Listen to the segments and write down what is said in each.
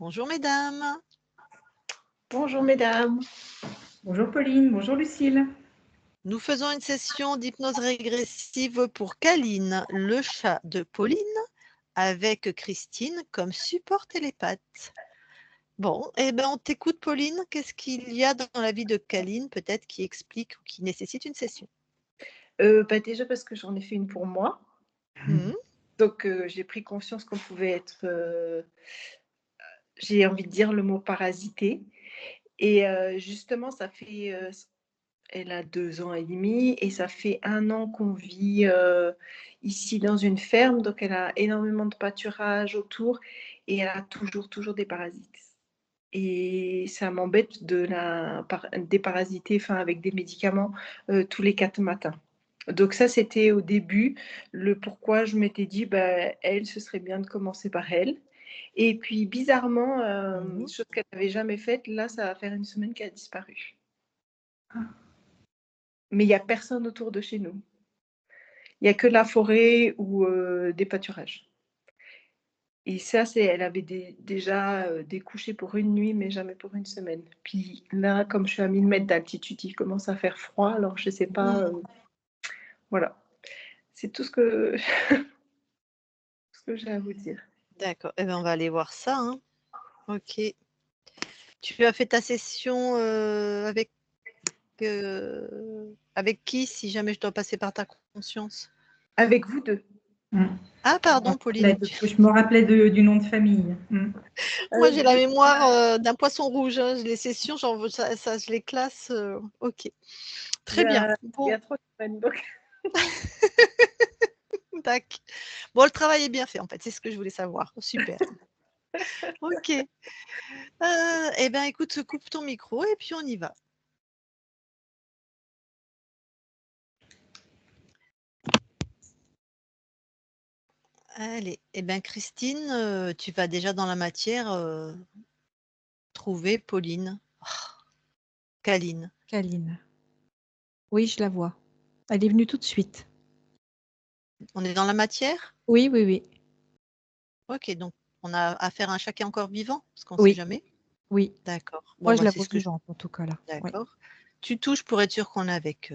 Bonjour mesdames. Bonjour mesdames. Bonjour Pauline, bonjour Lucille. Nous faisons une session d'hypnose régressive pour Caline, le chat de Pauline, avec Christine comme support télépathe. Bon, on t'écoute Pauline. Qu'est-ce qu'il y a dans la vie de Caline, peut-être, qui explique ou qui nécessite une session? Déjà parce que j'en ai fait une pour moi. Mhm. Donc j'ai pris conscience qu'on pouvait être, j'ai envie de dire le mot parasité. Et justement, ça fait, elle a 2 ans et demi et ça fait 1 an qu'on vit ici dans une ferme. Donc elle a énormément de pâturage autour et elle a toujours des parasites. Et ça m'embête de la déparasiter, enfin avec des médicaments tous les 4 matins. Donc ça, c'était au début le pourquoi je m'étais dit, bah, elle, ce serait bien de commencer par elle. Et puis bizarrement, Mhm. chose qu'elle n'avait jamais faite, là, ça va faire 1 semaine qu'elle a disparu. Mais il n'y a personne autour de chez nous. Il n'y a que la forêt ou des pâturages. Et ça, elle avait déjà découché pour une nuit, mais jamais pour 1 semaine. Puis là, comme je suis à 1000 mètres d'altitude, il commence à faire froid, alors je ne sais pas. Voilà. C'est tout ce que, ce que j'ai à vous dire. D'accord. On va aller voir ça, hein. Ok. Tu as fait ta session avec qui, si jamais je dois passer par ta conscience? Avec vous deux. Ah, pardon, Pauline. Je me rappelais du nom de famille. Moi, j'ai la mémoire d'un poisson rouge, hein. Les sessions, ça, je les classe. Ok. Très bien. Il y a 3 semaines, donc. Tac. Bon, le travail est bien fait, en fait. C'est ce que je voulais savoir. Super. Ok. Écoute, coupe ton micro et puis on y va. Allez. Christine, tu vas déjà dans la matière trouver Pauline. Caline. Caline. Oui, je la vois. Elle est venue tout de suite. On est dans la matière? Oui, oui, oui. Ok, donc on a affaire à un chat qui est encore vivant, parce qu'on ne Oui. sait jamais. Oui. D'accord. Moi, je la c'est vois ce que vivante, en tout cas, là. Oui. D'accord. Tu touches pour être sûr qu'on est avec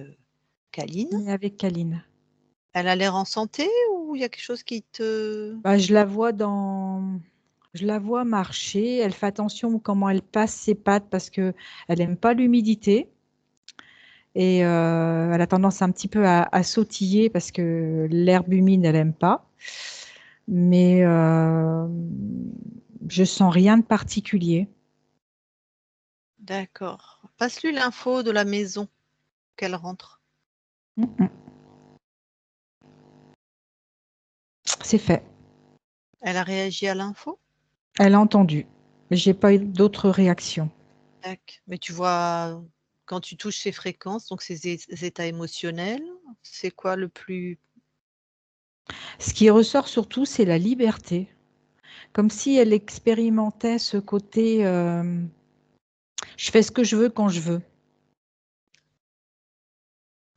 Caline. On est avec Caline. Elle a l'air en santé ou il y a quelque chose qui te... Bah, je la vois marcher. Elle fait attention comment elle passe ses pattes parce qu'elle n'aime pas l'humidité. Et elle a tendance un petit peu à sautiller parce que l'herbe humide, elle n'aime pas. Mais je sens rien de particulier. D'accord. Passe-lui l'info de la maison qu'elle rentre. C'est fait. Elle a réagi à l'info? Elle a entendu. Mais j'ai pas eu d'autres réactions. Tac. Mais tu vois, quand tu touches ces fréquences, donc ces états émotionnels, c'est quoi le plus... Ce qui ressort surtout, c'est la liberté. Comme si elle expérimentait ce côté je fais ce que je veux quand je veux.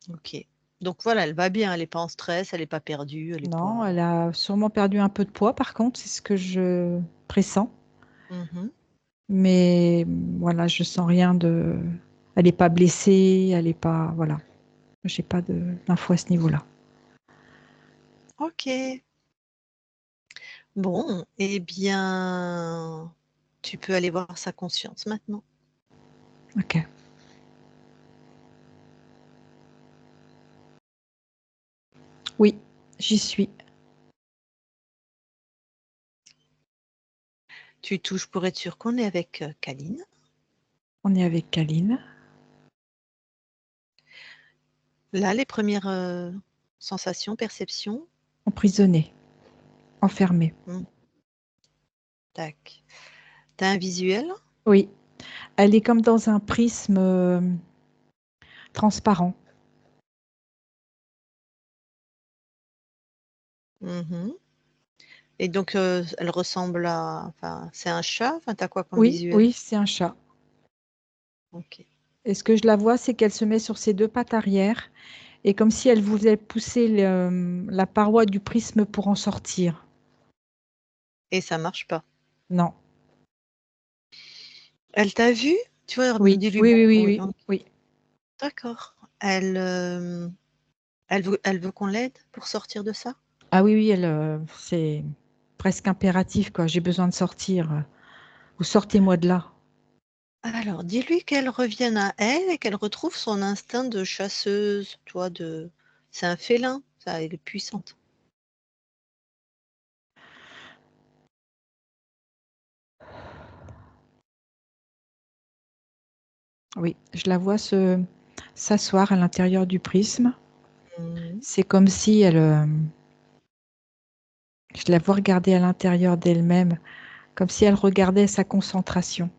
Ok. Donc voilà, elle va bien, elle n'est pas en stress, elle n'est pas perdue. Non, elle a sûrement perdu un peu de poids, par contre, c'est ce que je pressens. Mhm. Mais voilà, je sens rien de. Elle n'est pas blessée, elle n'est pas. Voilà. J'ai pas d'infos à ce niveau-là. Ok. Bon, tu peux aller voir sa conscience maintenant. Ok. Oui, j'y suis. Tu touches pour être sûr qu'on est avec Caline. On est avec Caline. Là, les premières sensations, perceptions. Emprisonnée. Enfermée. Tac. T'as un visuel? Oui. Elle est comme dans un prisme transparent. Mhm. Et donc, elle ressemble à... Enfin, c'est un chat? Enfin, t'as quoi comme Oui, visuel? oui, c'est un chat. Ok. Et ce que je la vois, c'est qu'elle se met sur ses 2 pattes arrière et comme si elle voulait pousser la paroi du prisme pour en sortir. Et ça marche pas. Non. Elle t'a vu? Tu vois, Oui, dis-lui oui, oui, oui, bonjour. oui, Donc, oui. d'accord. Elle veut qu'on l'aide pour sortir de ça? Ah oui, oui, c'est presque impératif, quoi. J'ai besoin de sortir. Ou sortez-moi de là. Alors, dis-lui qu'elle revienne à elle et qu'elle retrouve son instinct de chasseuse, c'est un félin, ça, elle est puissante. Oui, je la vois s'asseoir à l'intérieur du prisme. Mhm. C'est comme si je la vois regarder à l'intérieur d'elle-même, comme si elle regardait sa concentration.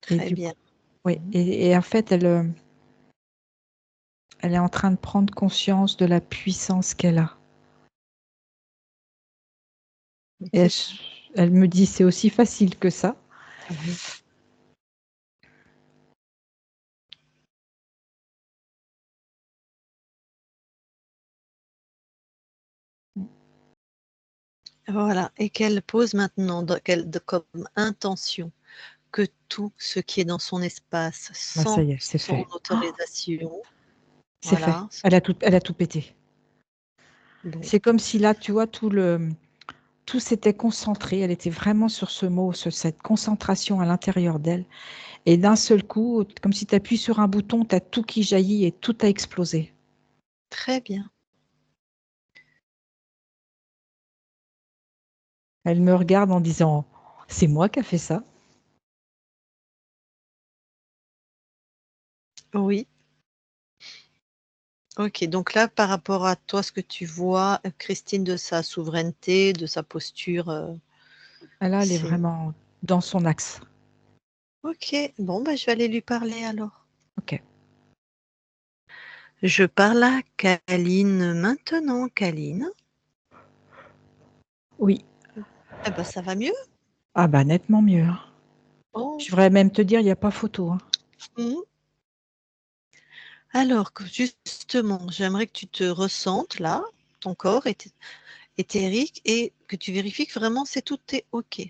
Et Très du bien. coup, oui. Mhm. Et en fait, elle est en train de prendre conscience de la puissance qu'elle a. Et C'est ça. elle me dit, c'est aussi facile que ça. Mhm. Voilà, et qu'elle pose maintenant comme intention que tout ce qui est dans son espace, Bah, ça sans y est, c'est son fait. autorisation, C'est fait. voilà. Elle a tout pété. Donc, C'est comme si là, tu vois, tout s'était concentré. Elle était vraiment sur ce mot, sur cette concentration à l'intérieur d'elle. Et d'un seul coup, comme si tu appuies sur un bouton, tu as tout qui jaillit et tout a explosé. très bien. Elle me regarde en disant, c'est moi qui a fait ça. Oui. Ok, donc là, par rapport à toi, ce que tu vois, Christine, de sa souveraineté, de sa posture, Là, elle est c'est... vraiment dans son axe. Ok, bon, bah, je vais aller lui parler alors. Ok. Je parle à Kaline maintenant, Kaline. Oui. Eh ben, ça va mieux? Ah bah nettement mieux, hein. Oh. Je devrais même te dire, il n'y a pas photo, hein. Mhm. Alors, justement, j'aimerais que tu te ressentes là, ton corps est éthérique, et que tu vérifies que vraiment tout est OK.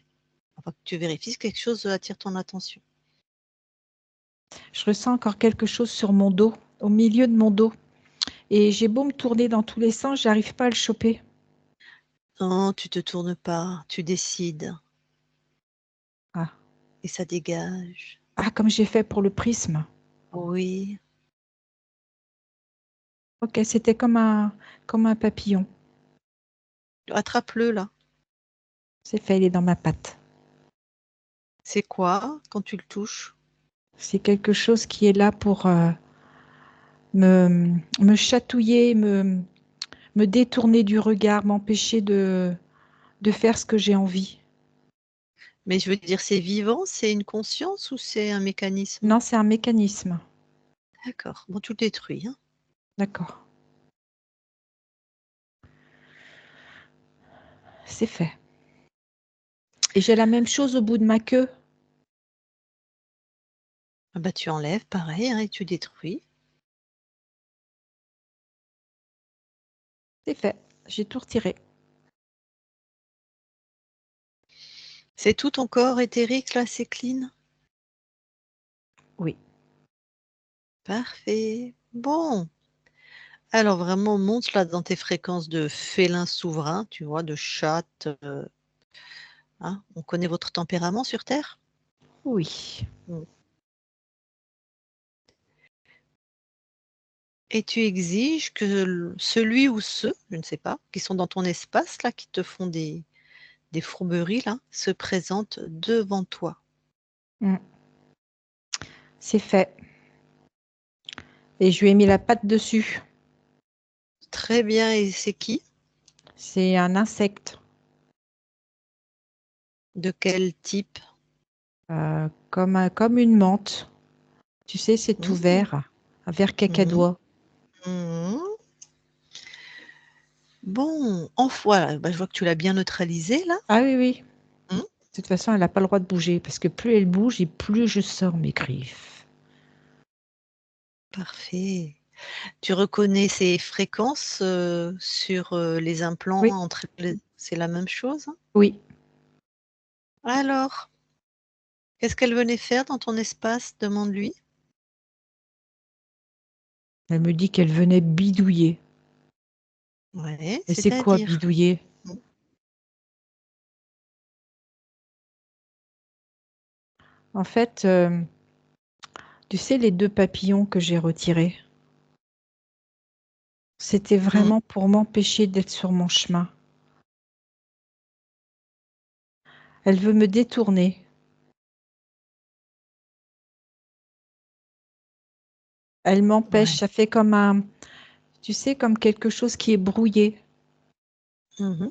Enfin, que tu vérifies si quelque chose attire ton attention. Je ressens encore quelque chose sur mon dos, au milieu de mon dos. Et j'ai beau me tourner dans tous les sens, j'arrive pas à le choper. Non, tu te tournes pas, tu décides Ah. et ça dégage. Ah, comme j'ai fait pour le prisme. Oui, Ok, c'était comme un papillon. attrape-le là. C'est fait, il est dans ma patte. C'est quoi quand tu le touches? C'est quelque chose qui est là pour me chatouiller, me détourner du regard, m'empêcher de faire ce que j'ai envie. Mais je veux dire, c'est vivant, c'est une conscience ou c'est un mécanisme? Non, c'est un mécanisme. D'accord. Bon, tu le détruis, hein. D'accord. C'est fait. Et j'ai la même chose au bout de ma queue. Ah bah, tu enlèves, pareil, hein, et tu détruis. C'est fait. J'ai tout retiré. C'est tout ton corps éthérique là, c'est clean? Oui. Parfait. Bon. Alors vraiment, monte là dans tes fréquences de félin souverain, tu vois, de chatte. Hein. On connaît votre tempérament sur Terre? Oui. Mm. Et tu exiges que celui ou ceux, je ne sais pas, qui sont dans ton espace là, qui te font des fourberies là, se présentent devant toi. Mm. C'est fait. Et je lui ai mis la patte dessus. Très bien, et c'est qui? C'est un insecte, De quel type? comme une menthe. Tu sais, c'est tout Mm. vert, un vert Mhm. cacadois. Mhm. Bon, voilà, bah, je vois que tu l'as bien neutralisé là. Ah oui, oui. Mm. De toute façon, elle n'a pas le droit de bouger parce que plus elle bouge et plus je sors mes griffes. Parfait. Tu reconnais ces fréquences sur les implants Oui, entre c'est la même chose? oui. Alors, qu'est-ce qu'elle venait faire dans ton espace? Demande-lui. Elle me dit qu'elle venait bidouiller. Ouais, Et c'est quoi c'est-à-dire? bidouiller? Mmh. En fait, tu sais, les 2 papillons que j'ai retirés, c'était Mmh. vraiment pour m'empêcher d'être sur mon chemin. Elle veut me détourner. Elle m'empêche, Ouais. ça fait comme un, tu sais, comme quelque chose qui est brouillé, Mmh.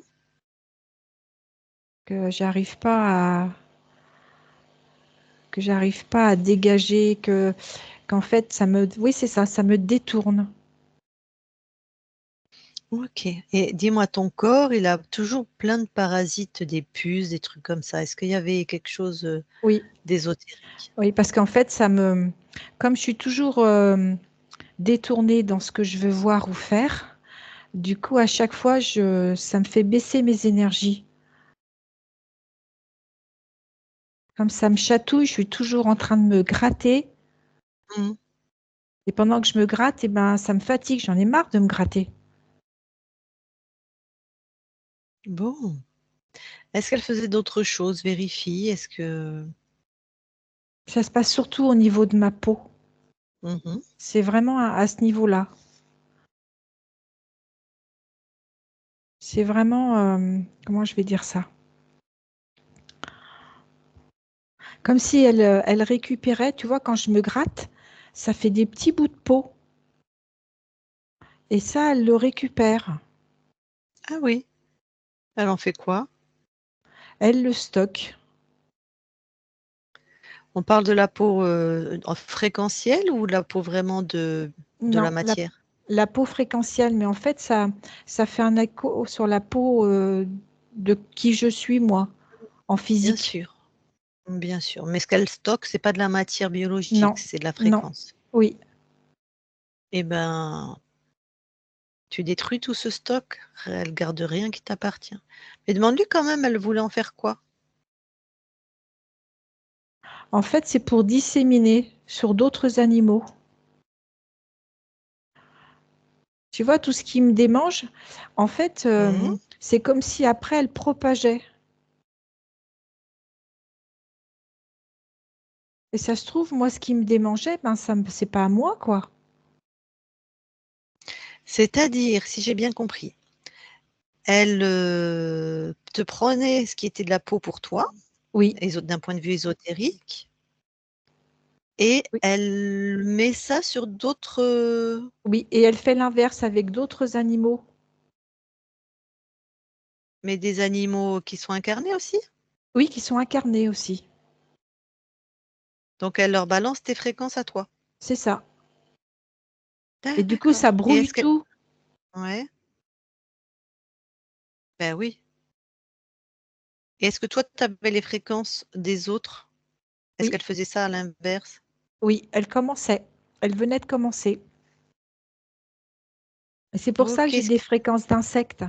que j'arrive pas à dégager, qu'en fait, oui, c'est ça, ça me détourne. OK, et dis-moi, ton corps, il a toujours plein de parasites, des puces, des trucs comme ça. Est-ce qu'il y avait quelque chose, Oui, d'ésotérique? oui, parce qu'en fait, comme je suis toujours détournée dans ce que je veux voir ou faire, du coup, à chaque fois, ça me fait baisser mes énergies. Comme ça me chatouille, je suis toujours en train de me gratter. Mmh. Et pendant que je me gratte, eh ben, ça me fatigue. J'en ai marre de me gratter. Bon. Est-ce qu'elle faisait d'autres choses? Vérifie. Est-ce que Ça se passe surtout au niveau de ma peau. mmh. C'est vraiment à ce niveau-là. C'est vraiment, comment je vais dire ça? Comme si elle récupérait, tu vois, quand je me gratte, ça fait des petits bouts de peau. Et ça, elle le récupère. Ah oui. Elle en fait quoi? Elle le stocke. On parle de la peau, en fréquentielle ou de la peau vraiment de la Non, matière? la peau fréquentielle, mais en fait, ça fait un écho sur la peau de qui je suis, moi, en Bien physique. sûr, bien sûr. Mais ce qu'elle stocke, c'est pas de la matière biologique, Non, c'est de la non, fréquence. oui. Eh ben, tu détruis tout ce stock, elle garde rien qui t'appartient. Mais demande-lui quand même, elle voulait en faire quoi? En fait, c'est pour disséminer sur d'autres animaux. Tu vois, tout ce qui me démange, en fait, Mmh. c'est comme si après, elle propageait. Et ça se trouve, moi, ce qui me démangeait, ben, c'est pas à moi, quoi. C'est-à-dire, si j'ai bien compris, elle, te prenait ce qui était de la peau pour toi, Oui, d'un point de vue ésotérique, et oui, elle met ça sur d'autres, oui. Et elle fait l'inverse avec d'autres animaux. mais des animaux qui sont incarnés aussi? Oui, qui sont incarnés aussi. Donc elle leur balance tes fréquences à toi? C'est ça. Et du coup, ça D'accord, et brouille est-ce que tout. ouais, ben oui, et est-ce que toi tu avais les fréquences des autres? Est-ce Oui, qu'elle faisait ça à l'inverse? oui, elle commençait. Elle venait de commencer. Et c'est pour ça que OK, j'ai des fréquences d'insectes.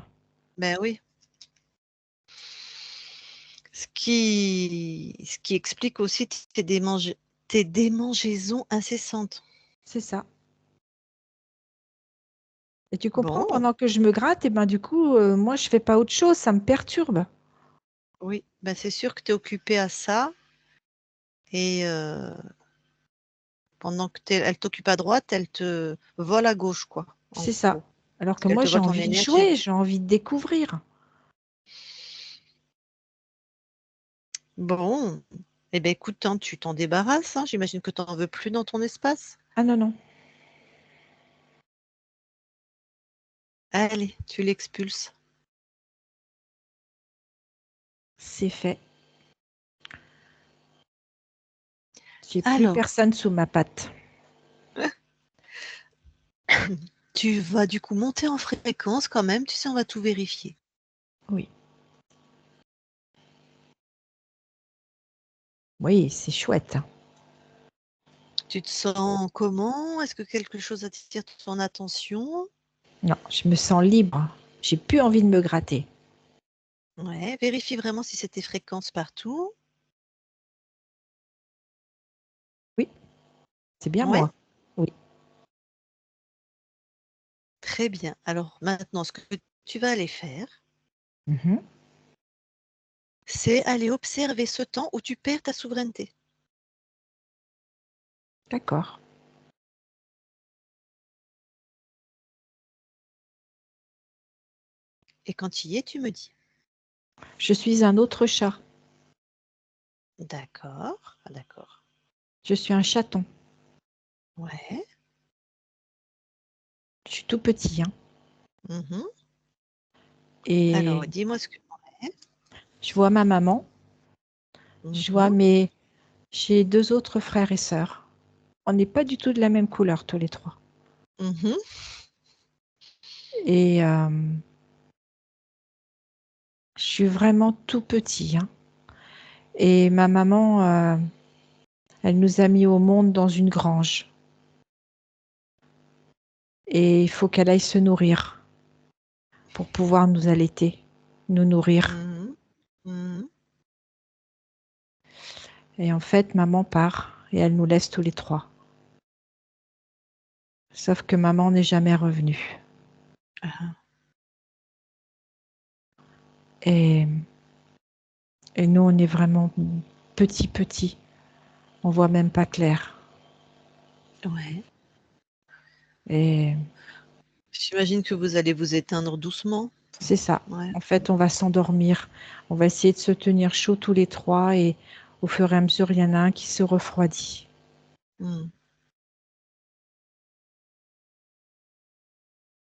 ben oui. Ce qui explique aussi tes démangeaisons incessantes. C'est ça. Et tu comprends, Bon, pendant que je me gratte, et ben du coup, moi, je fais pas autre chose, ça me perturbe. oui, ben, c'est sûr que tu es occupée à ça et pendant que elle t'occupe à droite, elle te vole à gauche, quoi, en C'est ça. gros. Alors Parce que qu'elle moi, te j'ai vole ton envie de énergie. jouer, j'ai envie de découvrir. Bon, eh ben, écoute, hein, tu t'en débarrasses, hein, j'imagine que tu en veux plus dans ton espace? Ah non, non, Allez, tu l'expulses. c'est fait. J'ai plus Alors, personne sous ma patte. tu vas du coup monter en fréquence quand même, tu sais, on va tout vérifier. Oui. Oui, c'est chouette. Tu te sens comment? Est-ce que quelque chose attire ton attention? Non, je me sens libre. J'ai plus envie de me gratter. Ouais, vérifie vraiment si c'est tes fréquences partout. Oui, c'est bien Ouais, moi. Oui. très bien. Alors maintenant, ce que tu vas aller faire, Mhm. c'est aller observer ce temps où tu perds ta souveraineté. D'accord. Et quand tu y es, tu me dis. Je suis un autre chat. D'accord, ah, d'accord. Je suis un chaton. Ouais. Je suis tout petit, hein. Mhm. Alors, Et dis-moi ce que. Ouais. je vois ma maman. Je vois Mhm. mes... J'ai 2 autres frères et sœurs. On n'est pas du tout de la même couleur, tous les 3. Mhm. Et je suis vraiment tout petit, hein. Et ma maman, elle nous a mis au monde dans une grange. Et il faut qu'elle aille se nourrir pour pouvoir nous allaiter, nous nourrir. Mhm. Mhm. Et en fait, maman part et elle nous laisse tous les 3. Sauf que maman n'est jamais revenue. Ah, Et, et nous, on est vraiment petit. On voit même pas clair. ouais. Et J'imagine que vous allez vous éteindre doucement. c'est ça. Ouais. En fait, on va s'endormir. On va essayer de se tenir chaud tous les 3 et au fur et à mesure, il y en a un qui se refroidit. Mhm.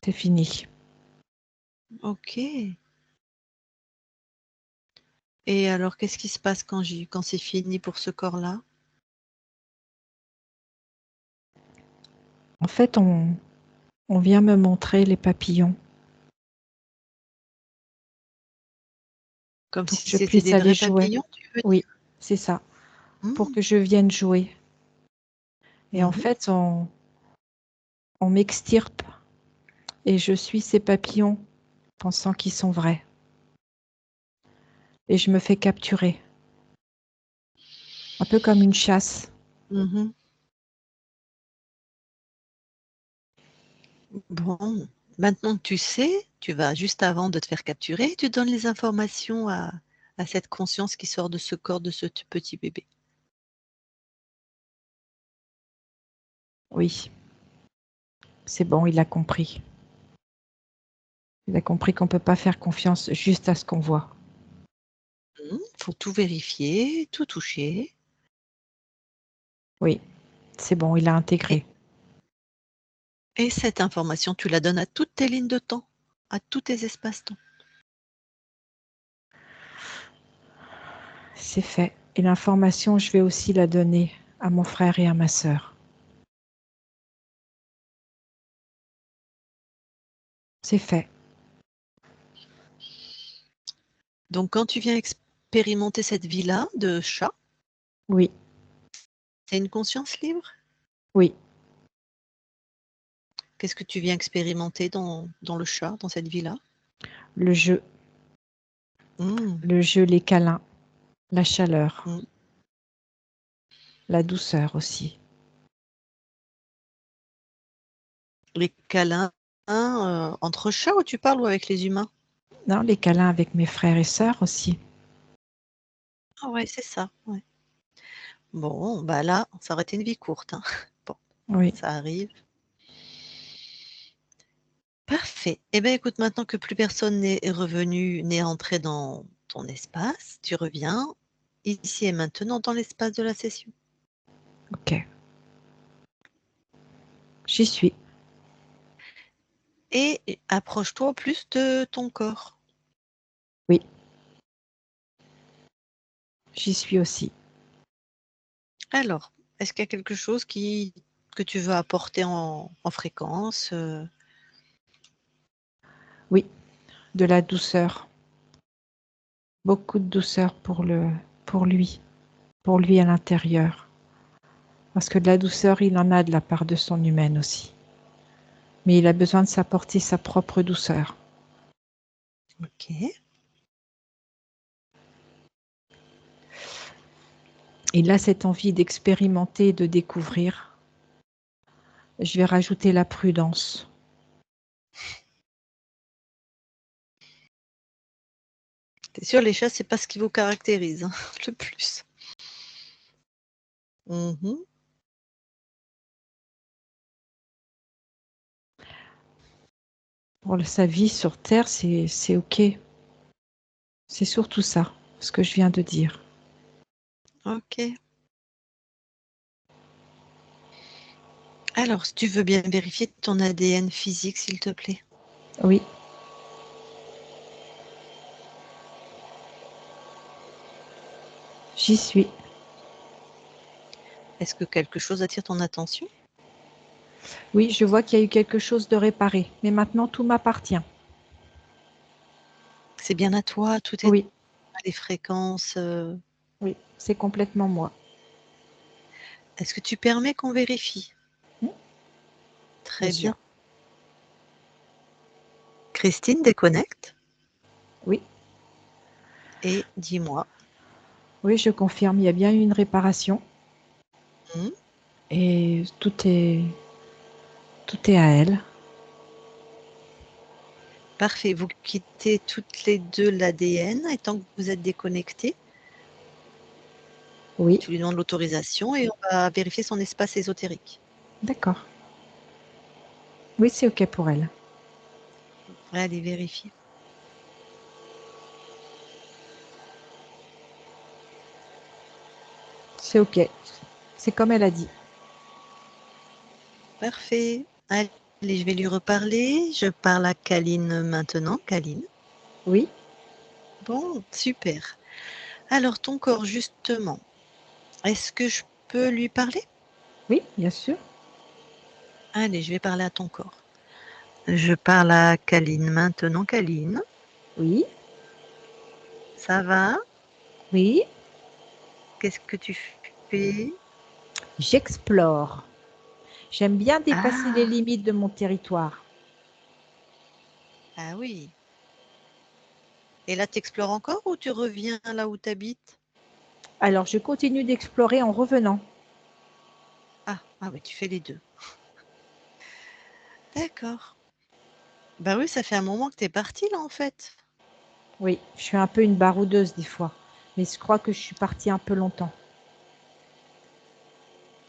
C'est fini. Ok. Et alors, qu'est-ce qui se passe quand c'est fini pour ce corps-là? En fait, on vient me montrer les papillons Comme pour si que je c'était puisse des aller vrais jouer. papillons, tu veux Oui, dire? c'est ça. Pour Mhm. que je vienne jouer. Et en Mhm. fait, on m'extirpe et je suis ces papillons pensant qu'ils sont vrais. Et je me fais capturer. Un peu comme une chasse. Mhm. Bon, maintenant que tu sais, tu vas juste avant de te faire capturer, tu donnes les informations à cette conscience qui sort de ce corps de ce petit bébé. Oui, c'est bon, il a compris. Il a compris qu'on ne peut pas faire confiance juste à ce qu'on voit. Faut tout vérifier, tout toucher. Oui, c'est bon, il a Et, intégré. et cette information, tu la donnes à toutes tes lignes de temps, à tous tes espaces-temps. C'est fait. Et l'information, je vais aussi la donner à mon frère et à ma sœur. C'est fait. Donc, quand tu viens expérimenter cette vie-là de chat, Oui, c'est une conscience libre. oui. Qu'est-ce que tu viens expérimenter dans le chat, dans cette vie-là? Le jeu, Mmh, les câlins, la chaleur, mmh. la douceur aussi. Les câlins, entre chats ou tu parles ou avec les humains? Non, les câlins avec mes frères et sœurs aussi. Ah ouais, c'est ça, ouais. Bon, bah là, ça aurait été une vie courte, hein. Bon, Oui, ça arrive. Parfait. Eh bien, écoute, maintenant que plus personne n'est revenu, n'est entré dans ton espace, tu reviens ici et maintenant dans l'espace de la session. ok. J'y suis. Et approche-toi plus de ton corps. Oui, j'y suis aussi. Alors, est-ce qu'il y a quelque chose que tu veux apporter en fréquence? Oui, de la douceur. Beaucoup de douceur pour lui à l'intérieur. Parce que de la douceur, il en a de la part de son humaine aussi. Mais il a besoin de s'apporter sa propre douceur. Ok. Il a cette envie d'expérimenter, de découvrir. Je vais rajouter la prudence. C'est sûr, les chats, c'est pas ce qui vous caractérise hein, le plus. Mhm. Pour sa vie sur Terre, c'est OK. C'est surtout ça, ce que je viens de dire. Ok. Alors, si tu veux bien vérifier ton ADN physique, s'il te plaît. Oui. J'y suis. Est-ce que quelque chose attire ton attention? Oui, je vois qu'il y a eu quelque chose de réparé, mais maintenant tout m'appartient. C'est bien à toi, tout est Oui, à les fréquences. oui, c'est complètement moi. Est-ce que tu permets qu'on vérifie? Bien Très sûr. bien. Christine, déconnecte Oui, et dis-moi. oui, je confirme, il y a bien eu une réparation Hmm, et tout est à elle. Parfait. Vous quittez toutes les deux l'ADN et tant que vous êtes déconnectés, Oui, tu lui demandes l'autorisation et on va vérifier son espace ésotérique. d'accord. Oui, c'est OK pour elle. Allez, vérifier. C'est OK. C'est comme elle a dit. Parfait. Allez, je vais lui reparler. Je parle à Kaline maintenant. Kaline. Oui, Bon, super. Alors, ton corps, justement, est-ce que je peux lui parler? oui, bien sûr. Allez, je vais parler à ton corps. Je parle à Kaline maintenant. Kaline, Oui, ça va? oui. Qu'est-ce que tu fais? J'explore. J'aime bien dépasser les Ah, limites de mon territoire. ah oui. Et là, tu explores encore ou tu reviens là où tu habites? Alors, je continue d'explorer en revenant. Ah oui, tu fais les deux. D'accord. Bah oui, ça fait un moment que tu es partie là en fait. Oui, je suis un peu une baroudeuse des fois, mais je crois que je suis partie un peu longtemps.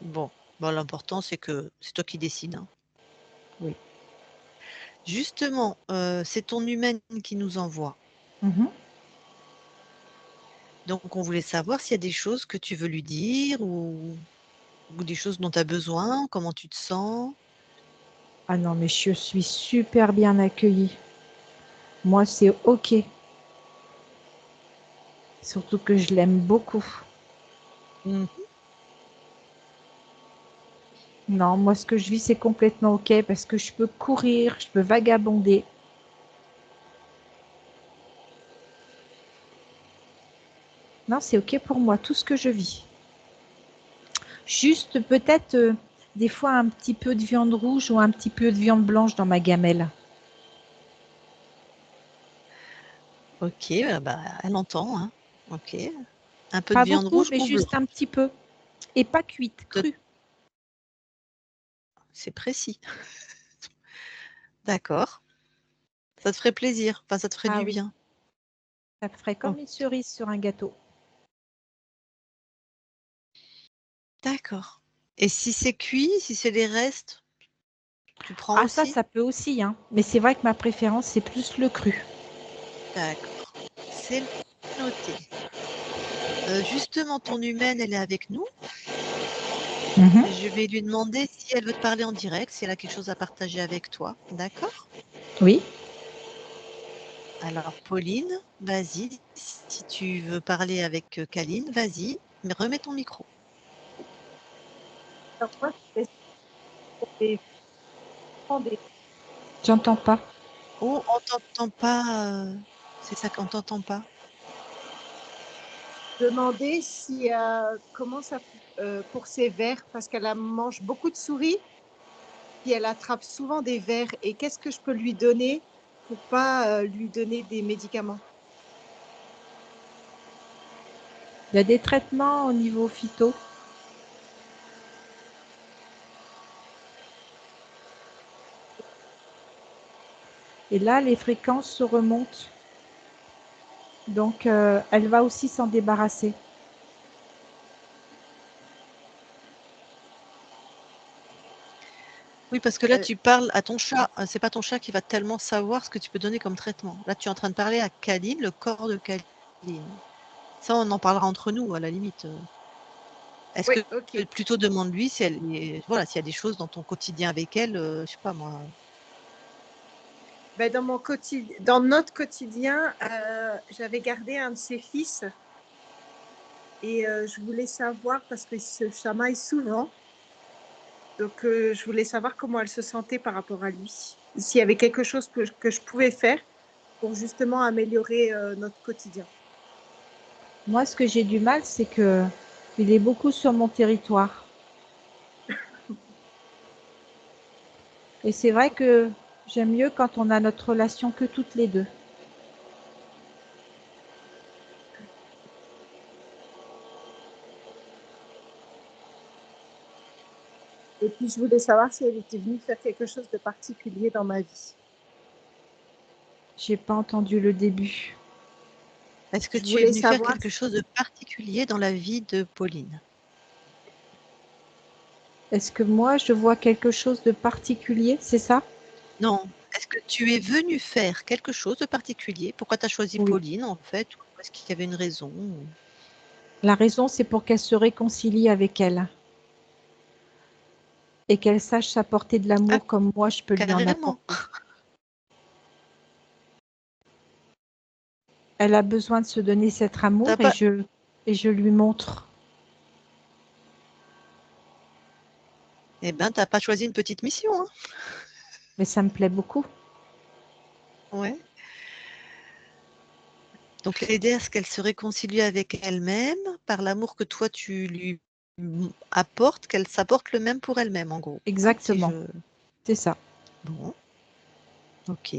Bon, l'important c'est que c'est toi qui décides, hein. Oui. Justement, c'est ton humaine qui nous envoie. Mhm. Donc on voulait savoir s'il y a des choses que tu veux lui dire ou des choses dont tu as besoin, comment tu te sens? Ah non, mais je suis super bien accueillie. Moi, c'est OK. Surtout que je l'aime beaucoup. Mmh. Non, moi, ce que je vis, c'est complètement OK parce que je peux courir, je peux vagabonder. Non, c'est OK pour moi, tout ce que je vis. Juste peut-être des fois un petit peu de viande rouge ou un petit peu de viande blanche dans ma gamelle. OK, elle entend, hein. OK. Un peu de Pas viande beaucoup, rouge mais ou juste un blanche? petit peu. Et pas cuite, Te crue. C'est précis. D'accord. Ça te ferait plaisir, enfin ça te ferait Ah du oui, bien. ça ferait Oh, comme une cerise sur un gâteau. d'accord. Et si c'est cuit, si c'est les restes, tu prends Ah ça, aussi? ça peut aussi, hein. Mais c'est vrai que ma préférence, c'est plus le cru. D'accord. C'est noté. Justement, ton humaine, elle est avec nous. Mhm. Je vais lui demander si elle veut te parler en direct, si elle a quelque chose à partager avec toi. D'accord? Oui. Alors, Pauline, vas-y. Si tu veux parler avec Kaline, vas-y. Mais remets ton micro. Alors, moi, c'est vraiment J'entends pas. Oh, on t'entend pas. C'est ça qu'on t'entend pas. demander si, comment ça, pour ses vers, parce qu'elle mange beaucoup de souris, puis elle attrape souvent des vers. Et qu'est-ce que je peux lui donner pour pas lui donner des médicaments? Il y a des traitements au niveau phyto. Et là, les fréquences se remontent. Donc, elle va aussi s'en débarrasser. Oui, parce que là, Euh, tu parles à ton chat. C'est pas ton chat qui va tellement savoir ce que tu peux donner comme traitement. Là, tu es en train de parler à Kaline, le corps de Kaline. Ça, on en parlera entre nous, à la limite. Est-ce oui, que ok. plutôt demande-lui si elle est, voilà, s'il y a des choses dans ton quotidien avec elle, je sais pas moi. Ben, dans notre quotidien, j'avais gardé un de ses fils et je voulais savoir, parce qu'il se chamaille souvent, donc je voulais savoir comment elle se sentait par rapport à lui. S'il y avait quelque chose que je pouvais faire pour justement améliorer notre quotidien. Moi, ce que j'ai du mal, c'est que il est beaucoup sur mon territoire. Et c'est vrai que j'aime mieux quand on a notre relation que toutes les deux. Et puis je voulais savoir si elle était venue faire quelque chose de particulier dans ma vie. J'ai pas entendu le début. Est-ce que Je tu es voulais venu faire savoir. quelque chose de particulier dans la vie de Pauline? Est-ce que moi, je vois quelque chose de particulier, c'est ça? Non. Est-ce que tu es venu faire quelque chose de particulier? Pourquoi tu as choisi Oui. Pauline, en fait? Ou est-ce qu'il y avait une raison? La raison, c'est pour qu'elle se réconcilie avec elle. Et qu'elle sache s'apporter de Ah, l'amour comme moi, je peux lui en carrément. apporter. Elle a besoin de se donner cet amour T'as pas... et je lui montre. Eh ben, t'as pas choisi une petite mission, hein? Mais ça me plaît beaucoup. Ouais. Donc, l'aider à ce qu'elle se réconcilie avec elle-même par l'amour que toi, tu lui apportes, qu'elle s'apporte le même pour elle-même, en gros. Hein, si Exactement. je... C'est ça. Bon, ok.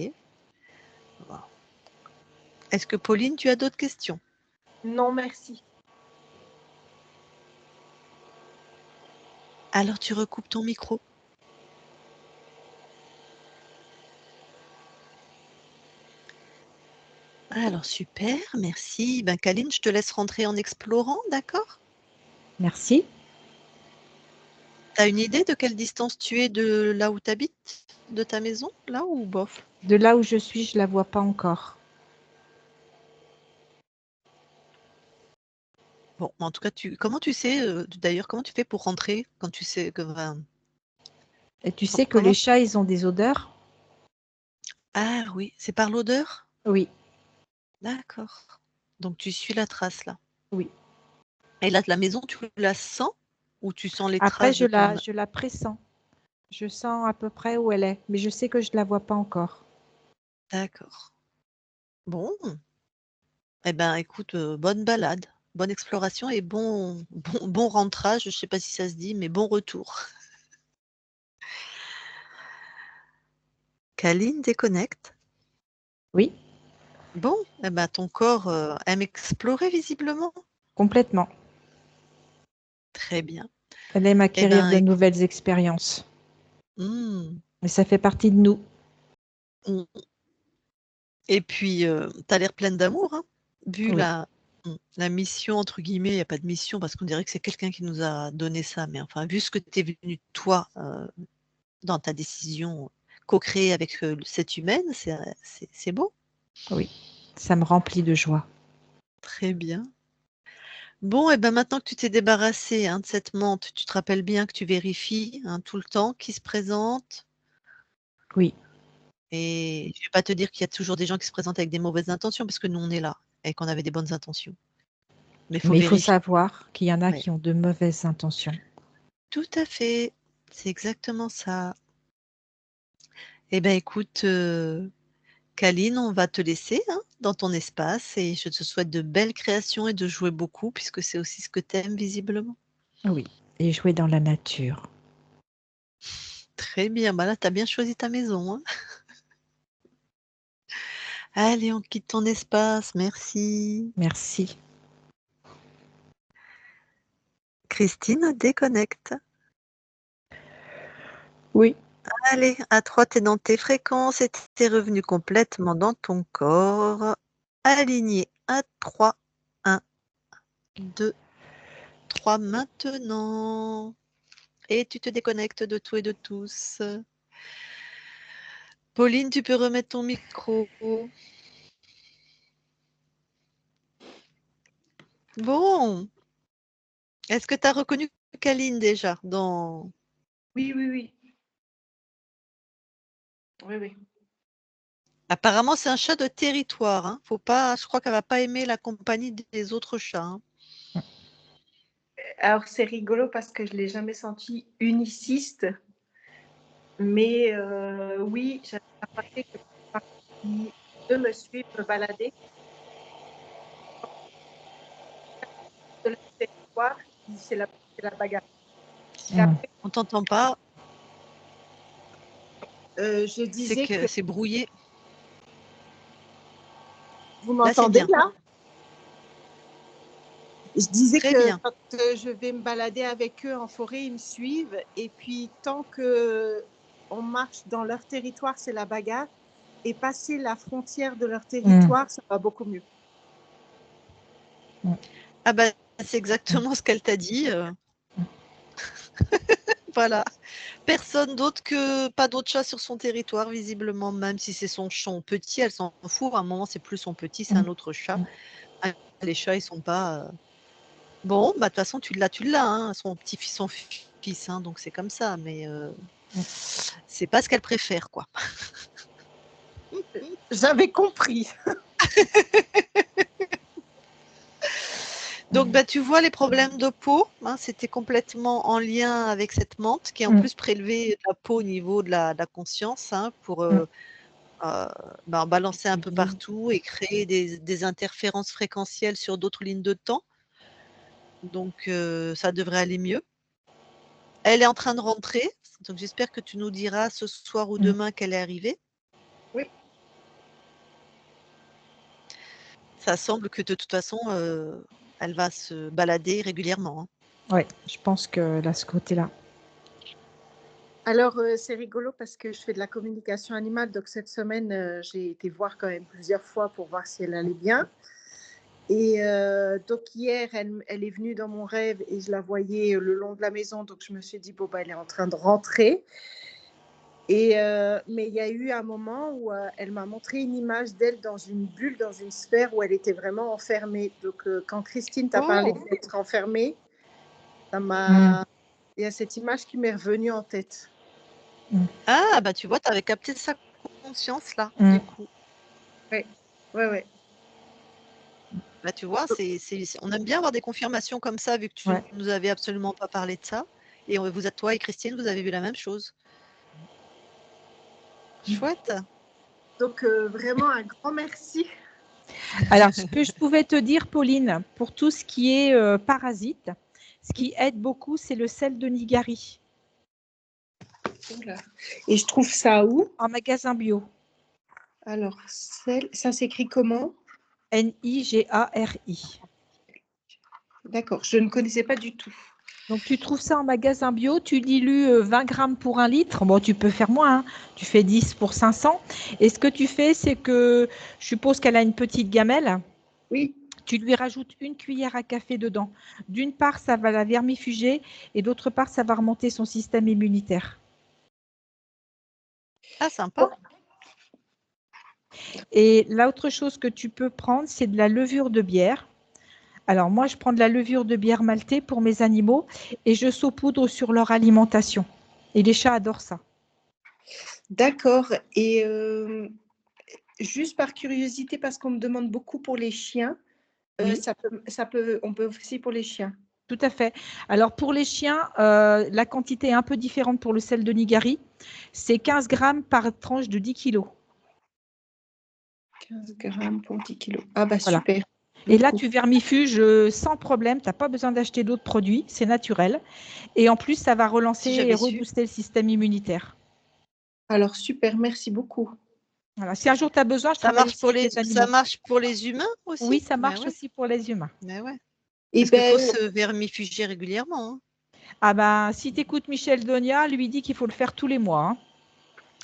Bon. Est-ce que Pauline, tu as d'autres questions? Non, merci. Alors, tu recoupes ton micro. Alors, super, merci. Ben, Kaline, je te laisse rentrer en explorant, d'accord? Merci. Tu as une idée de quelle distance tu es de là où tu habites, de ta maison, là ou bof? De là où je suis, je la vois pas encore. Bon, en tout cas, comment tu sais, d'ailleurs, comment tu fais pour rentrer quand tu sais que... Et tu sais que comment... les chats, ils ont des odeurs? Ah oui, c'est par l'odeur? Oui, D'accord. Donc, tu suis la trace là. oui. Et là, la maison, tu la sens ou tu sens les Après, traces de ton... je la pressens. Je sens à peu près où elle est, mais je sais que je la vois pas encore. D'accord. Bon, eh ben, écoute, bonne balade, bonne exploration et bon rentrage. Je ne sais pas si ça se dit, mais bon retour. Kaline déconnecte. Oui, Bon, eh ben, ton corps aime explorer visiblement. complètement. Très bien. Elle aime Eh acquérir ben, de nouvelles expériences. Et ça fait partie de nous. mm. Et puis, tu as l'air pleine d'amour, hein, vu Oui, la mission, entre guillemets, il n'y a pas de mission parce qu'on dirait que c'est quelqu'un qui nous a donné ça, mais enfin, vu ce que tu es venu, toi, dans ta décision, co-créer avec cette humaine, c'est beau. oui. Ça me remplit de joie. Très bien. Bon, et ben maintenant que tu t'es débarrassé hein, de cette menthe, tu te rappelles bien que tu vérifies hein, tout le temps qui se présente. Oui, Et je vais pas te dire qu'il y a toujours des gens qui se présentent avec des mauvaises intentions parce que nous, on est là et qu'on avait des bonnes intentions. Mais il faut mais il faut vérifier. savoir qu'il y en a Ouais. qui ont de mauvaises intentions. Tout à fait. C'est exactement ça. Eh ben écoute, Kaline, on va te laisser hein, dans ton espace et je te souhaite de belles créations et de jouer beaucoup puisque c'est aussi ce que tu aimes visiblement. Oui, et jouer dans la nature. Très bien, bah là, tu as bien choisi ta maison. Hein. Allez, on quitte ton espace. Merci. Merci. Christine déconnecte. Oui. Allez, à 3, tu es dans tes fréquences et tu es revenu complètement dans ton corps. Aligné à 3. 1, 2, 3 maintenant. Et tu te déconnectes de tout et de tous. Pauline, tu peux remettre ton micro. Bon. Est-ce que tu as reconnu Kaline déjà dans... Oui, oui, oui. Oui, oui. Apparemment, c'est un chat de territoire. Hein. Faut pas, je crois qu'elle va pas aimer la compagnie des autres chats. Hein. Alors, c'est rigolo parce que je ne l'ai jamais senti uniciste. Mais oui, j'avais remarqué que partie de me suivre, me balader de leur territoire, c'est la bagarre. Et après, On t'entend pas, je c'est disais que que c'est brouillé. vous Là, c'est m'entendez bien. là. Je disais Très que bien. quand je vais me balader avec eux en forêt, ils me suivent. Et puis, tant que on marche dans leur territoire, c'est la bagarre. Et passer la frontière de leur territoire, ça va beaucoup mieux. Ah bah, c'est exactement ce qu'elle t'a dit. Voilà. Personne d'autre que pas d'autres chats sur son territoire, visiblement, même si c'est son petit, elle s'en fout. À un moment, c'est plus son petit, c'est un autre chat. Ah, les chats, ils sont pas. Bon, bah de toute façon, tu l'as, hein, son petit-fils, son fils, hein, donc c'est comme ça, mais c'est pas ce qu'elle préfère, quoi. J'avais compris. Donc, bah, tu vois les problèmes de peau, hein, c'était complètement en lien avec cette menthe qui est en plus prélevée de la peau au niveau de la conscience hein, pour balancer un peu partout et créer des interférences fréquentielles sur d'autres lignes de temps. Donc, ça devrait aller mieux. Elle est en train de rentrer, donc j'espère que tu nous diras ce soir ou demain qu'elle est arrivée. Oui. Ça semble que de toute façon, elle va se balader régulièrement. Hein. Oui, je pense que là, ce côté-là. Alors, c'est rigolo parce que je fais de la communication animale. Donc, cette semaine, j'ai été voir quand même plusieurs fois pour voir si elle allait bien. Et donc, hier, elle est venue dans mon rêve et je la voyais le long de la maison. Donc, je me suis dit, bon, bah, elle est en train de rentrer. Et, mais il y a eu un moment où elle m'a montré une image d'elle dans une bulle, dans une sphère où elle était vraiment enfermée. Donc, quand Christine t'a parlé d'être enfermée, ça m'a... Il y a cette image qui m'est revenue en tête. Ah, bah tu vois, tu avais capté sa conscience là, du coup. Oui, oui, oui. Bah tu vois, on aime bien avoir des confirmations comme ça, vu que tu nous avais absolument pas parlé de ça. Et toi et Christine, vous avez vu la même chose. Chouette. Donc, vraiment un grand merci. Alors, ce que je pouvais te dire, Pauline, pour tout ce qui est parasite, ce qui aide beaucoup, c'est le sel de Nigari. Et je trouve ça où? En magasin bio. Alors, sel, ça s'écrit comment? Nigari. D'accord, je ne connaissais pas du tout. Donc, tu trouves ça en magasin bio, tu dilues 20 grammes pour 1 litre. Bon, tu peux faire moins, hein. Tu fais 10 pour 500. Et ce que tu fais, c'est que je suppose qu'elle a une petite gamelle. Oui. Tu lui rajoutes 1 cuillère à café dedans. D'une part, ça va la vermifuger et d'autre part, ça va remonter son système immunitaire. Ah, sympa. Et l'autre chose que tu peux prendre, c'est de la levure de bière. Alors moi, je prends de la levure de bière maltée pour mes animaux et je saupoudre sur leur alimentation. Et les chats adorent ça. D'accord. Et juste par curiosité, parce qu'on me demande beaucoup pour les chiens, Oui. on peut aussi pour les chiens. Tout à fait. Alors pour les chiens, la quantité est un peu différente pour le sel de Nigari. C'est 15 grammes par tranche de 10 kilos. 15 grammes pour 10 kilos. Ah bah Voilà. super. Et là, tu vermifuges sans problème. Tu n'as pas besoin d'acheter d'autres produits. C'est naturel. Et en plus, ça va relancer et rebooster le système immunitaire. Alors super, merci beaucoup. Voilà. Si un jour tu as besoin, je ça travaille marche aussi avec les animaux. Ça marche pour les humains aussi? Oui, ça marche aussi pour les humains. Mais ouais. Et Parce qu'il ben, faut se vermifuger régulièrement, hein. Ah ben, si tu écoutes Michel Donia, lui dit qu'il faut le faire tous les mois, hein,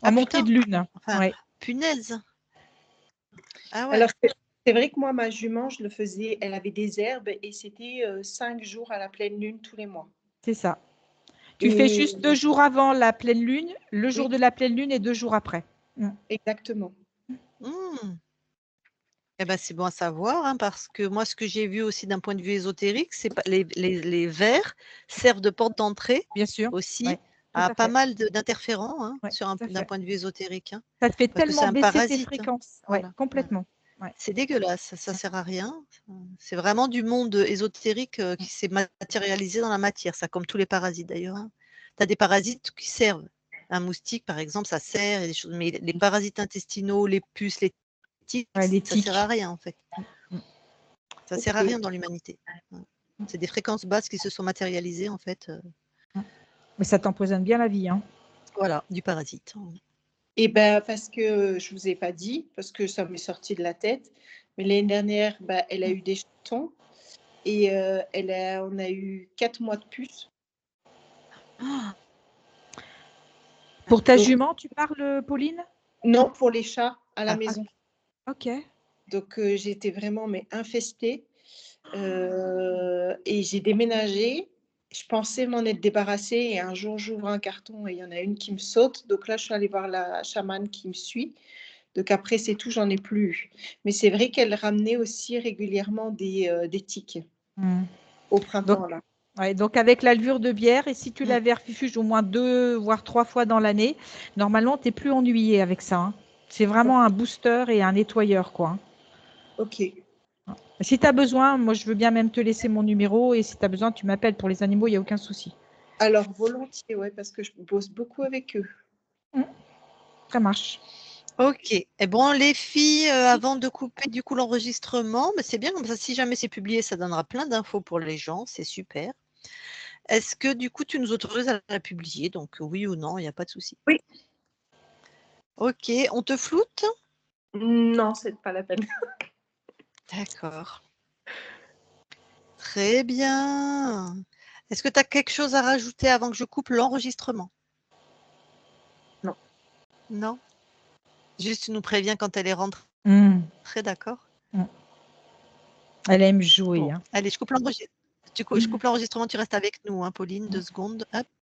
Ah en montée putain, de lune. enfin, Ouais, punaise. Ah alors, ouais. c'est vrai que moi, ma jument, je le faisais, elle avait des herbes et c'était 5 jours à la pleine lune tous les mois. c'est ça. Tu fais Et juste 2 jours avant la pleine lune, le oui, jour de la pleine lune et 2 jours après. exactement. Hmm. Eh ben, c'est bon à savoir, hein, parce que moi, ce que j'ai vu aussi d'un point de vue ésotérique, c'est pas les vers servent de porte d'entrée Bien sûr. aussi Ouais, tout à à pas fait. mal d'interférents, hein, Ouais, tout à d'un fait. point de vue ésotérique, hein, Ça te fait parce que c'est tellement un baisser tes parasite, hein. fréquences. Ouais, Voilà. complètement. Ouais. C'est dégueulasse, ça sert à rien. C'est vraiment du monde ésotérique qui s'est matérialisé dans la matière, ça, comme tous les parasites d'ailleurs, hein. Tu as des parasites qui servent. Un moustique, par exemple, ça sert, et des choses, mais les parasites intestinaux, les puces, les tiques, Ouais, les ça sert à tiques. rien en fait. Mm. Ça sert à Ok. rien dans l'humanité. Ouais. C'est des fréquences basses qui se sont matérialisées en fait. Mais ça t'empoisonne bien la vie, hein. Voilà, du parasite. Et ben, parce que je vous ai pas dit, parce que ça m'est sorti de la tête, mais l'année dernière, bah, elle a eu des chatons et on a eu 4 mois de puce. Ah, Pour ta Donc, jument, tu parles, Pauline? non, pour les chats à la ah, maison. Ok. Donc, j'ai été vraiment mais infestée. Et j'ai déménagé. Je pensais m'en être débarrassée et un jour, j'ouvre un carton et il y en a une qui me saute. Donc là, je suis allée voir la chamane qui me suit. Donc après, c'est tout, j'en ai plus eu. Mais c'est vrai qu'elle ramenait aussi régulièrement des tiques Mm. au Donc, printemps, là. ouais, donc avec la levure de bière, et si tu mm. la vermifuges au moins 2, voire 3 fois dans l'année, normalement, tu n'es plus ennuyé avec ça, hein. C'est vraiment un booster et un nettoyeur, quoi, hein. Ok. Si tu as besoin, moi, je veux bien même te laisser mon numéro, et si tu as besoin, tu m'appelles. Pour les animaux, il n'y a aucun souci. Alors, volontiers, ouais, parce que je bosse beaucoup avec eux. Mm. Ça marche. Ok. Et bon, les filles, avant de couper du coup l'enregistrement, mais c'est bien comme ça. Si jamais c'est publié, ça donnera plein d'infos pour les gens. C'est super. Est-ce que du coup tu nous autorises à la publier? Donc oui ou non, il n'y a pas de souci. Oui. Ok. On te floute? Non, c'est pas la peine. D'accord. Très bien. Est-ce que tu as quelque chose à rajouter avant que je coupe l'enregistrement? Non. Non? Juste tu nous préviens quand elle est rentrée, Mm. d'accord? Elle aime jouer, Bon, hein. allez, je coupe l'enregistrement. Je coupe l'enregistrement, tu restes avec nous, hein, Pauline, 2 secondes. Hop.